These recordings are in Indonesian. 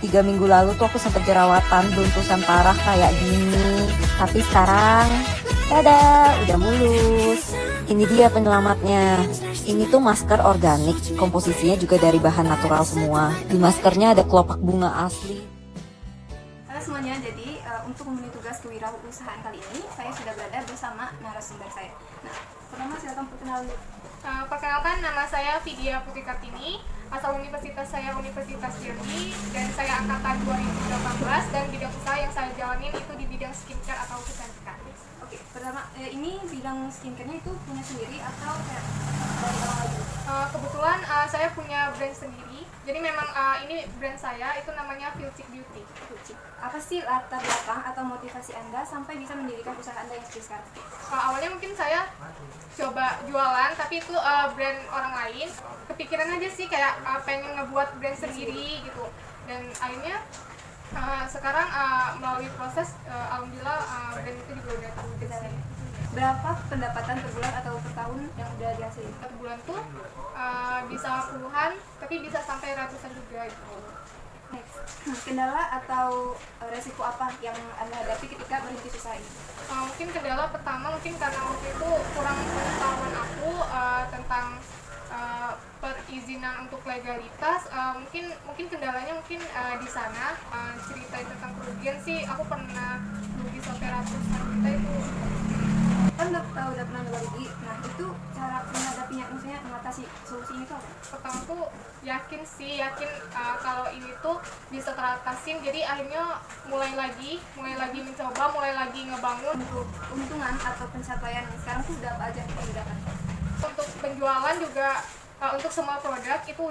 3 minggu lalu tuh aku sempat jerawatan, beruntusan parah kayak gini. Tapi sekarang, tada, udah mulus. Ini dia penyelamatnya. Ini tuh masker organik, komposisinya juga dari bahan natural semua. Di maskernya ada kelopak bunga asli. Halo semuanya, jadi untuk memenuhi tugas kewirausahaan kali ini, saya sudah berada bersama narasumber saya. Nah, pertama silakan perkenalan. Perkenalkan, nama saya Vidya Putri Kartini, asal universitas saya Universitas Jambi, dan saya angkatan 2018, dan bidang usaha yang saya jalanin itu di bidang skincare atau kecantikan. Oke, pertama ini bidang skincare-nya itu punya sendiri atau kayak dari orang lain? Kebetulan saya punya brand sendiri, jadi memang ini brand saya itu namanya Filcik Beauty. Apa sih latar belakang atau motivasi Anda sampai bisa mendirikan usaha Anda yang seperti sekarang? Awalnya mungkin saya coba jualan, tapi itu brand orang lain. Kepikiran aja sih kayak pengen ngebuat brand sendiri gitu, dan akhirnya sekarang melalui proses alhamdulillah brand itu juga udah terwujud sih. Berapa pendapatan per bulan atau per tahun yang udah dihasilkan? Satu bulan tuh bisa puluhan, tapi bisa sampai ratusan juga gitu. Next, kendala atau resiko apa yang Anda hadapi ketika merintis usaha ini? Mungkin kendala pertama mungkin karena waktu itu kurang pengetahuan aku tentang perizinan untuk legalitas. Mungkin kendalanya mungkin di sana. Cerita tentang kerugian sih, aku pernah rugi sampai ratusan juta itu. Kan udah pernah rugi, nah itu cara menghadapinya, maksudnya mengatasi solusinya itu apa? Pertama tuh yakin kalau ini tuh bisa teratasin, jadi akhirnya mulai lagi mencoba, mulai lagi ngebangun. Untuk keuntungan atau pencapaian sekarang tuh udah apa aja yang didapat? Untuk penjualan juga untuk semua produk itu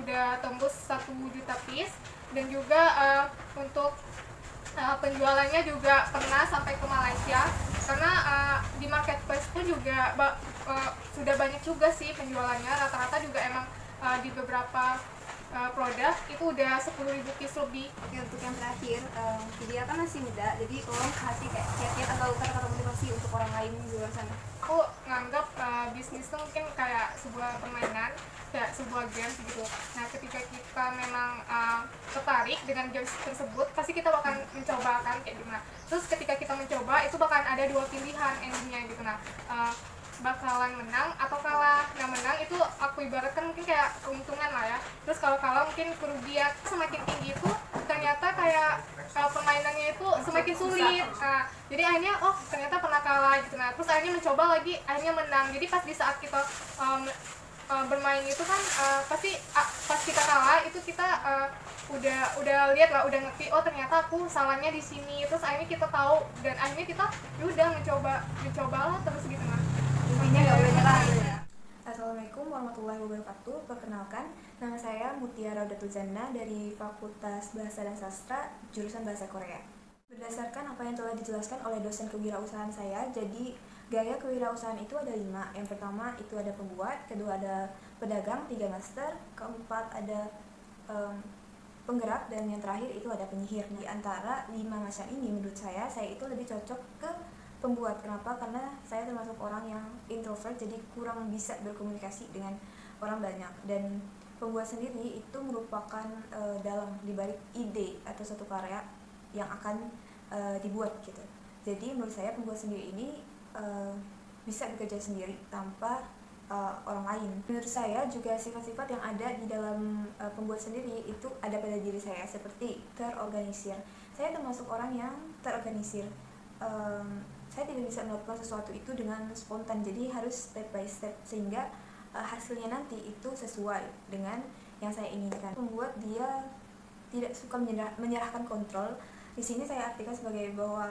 udah tembus 1 juta piece, dan juga untuk penjualannya juga pernah sampai ke Malaysia, karena di marketplace pun juga sudah banyak juga sih penjualannya. Rata-rata juga emang di beberapa produk itu udah 10.000 piece lebih. Oke, untuk yang terakhir, dia kan masih muda, jadi tolong kasih kayak kiat-kiat atau kata-kata motivasi untuk orang lain di luar sana. Aku nganggap bisnis itu mungkin kayak sebuah permainan, kayak sebuah games gitu. Nah, ketika kita memang tertarik dengan games tersebut, pasti kita bakal mencoba kan kayak gimana. Terus ketika kita mencoba, itu bakalan ada 2 pilihan endingnya gitu. Nah, bakalan menang atau kalah. Nah, menang itu aku ibaratkan mungkin kayak keuntungan lah ya. Terus kalau kalah mungkin kerugian. Semakin tinggi itu ternyata kayak permainannya itu semakin sulit. Nah, jadi akhirnya ternyata pernah kalah gitu. Nah, terus akhirnya mencoba lagi, akhirnya menang. Jadi pas di saat kita bermain itu kan pasti pas kita kalah itu kita udah lihat lah, udah ngerti ternyata aku salahnya di sini. Terus akhirnya kita tahu, dan akhirnya kita udah mencoba lah terus gitu. Nah, Intinya nggak boleh nyerah gitu ya. Assalamualaikum warahmatullahi wabarakatuh. Perkenalkan, nama saya Mutiara Datuzana dari Fakultas Bahasa dan Sastra, jurusan Bahasa Korea. Berdasarkan apa yang telah dijelaskan oleh dosen kewirausahaan saya, jadi gaya kewirausahaan itu ada 5. Yang pertama itu ada pembuat, kedua ada pedagang, 3 master, keempat ada penggerak, dan yang terakhir itu ada penyihir. Di antara 5 macam ini, menurut saya itu lebih cocok ke pembuat. Kenapa? Karena saya termasuk orang yang introvert, jadi kurang bisa berkomunikasi dengan orang banyak. Dan pembuat sendiri itu merupakan dalang dibalik ide atau suatu karya yang akan dibuat gitu. Jadi menurut saya pembuat sendiri ini bisa bekerja sendiri tanpa orang lain. Menurut saya juga sifat-sifat yang ada di dalam pembuat sendiri itu ada pada diri saya, seperti terorganisir. Saya termasuk orang yang terorganisir. Saya tidak bisa melakukan sesuatu itu dengan spontan, jadi harus step by step sehingga hasilnya nanti itu sesuai dengan yang saya inginkan. Membuat dia tidak suka menyerahkan kontrol. Di sini saya artikan sebagai bahwa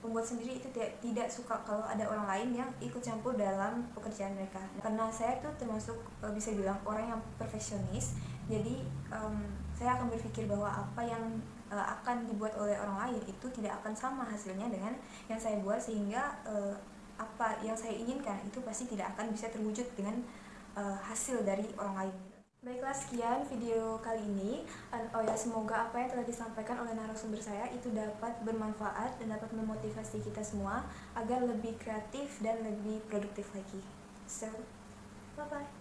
pembuat sendiri itu tidak suka kalau ada orang lain yang ikut campur dalam pekerjaan mereka. Karena saya tuh termasuk bisa bilang orang yang perfeksionis, jadi saya akan berpikir bahwa apa yang akan dibuat oleh orang lain itu tidak akan sama hasilnya dengan yang saya buat, sehingga apa yang saya inginkan itu pasti tidak akan bisa terwujud dengan hasil dari orang lain. Baiklah, sekian video kali ini. Semoga apa yang telah disampaikan oleh narasumber saya itu dapat bermanfaat dan dapat memotivasi kita semua agar lebih kreatif dan lebih produktif lagi. So, bye-bye.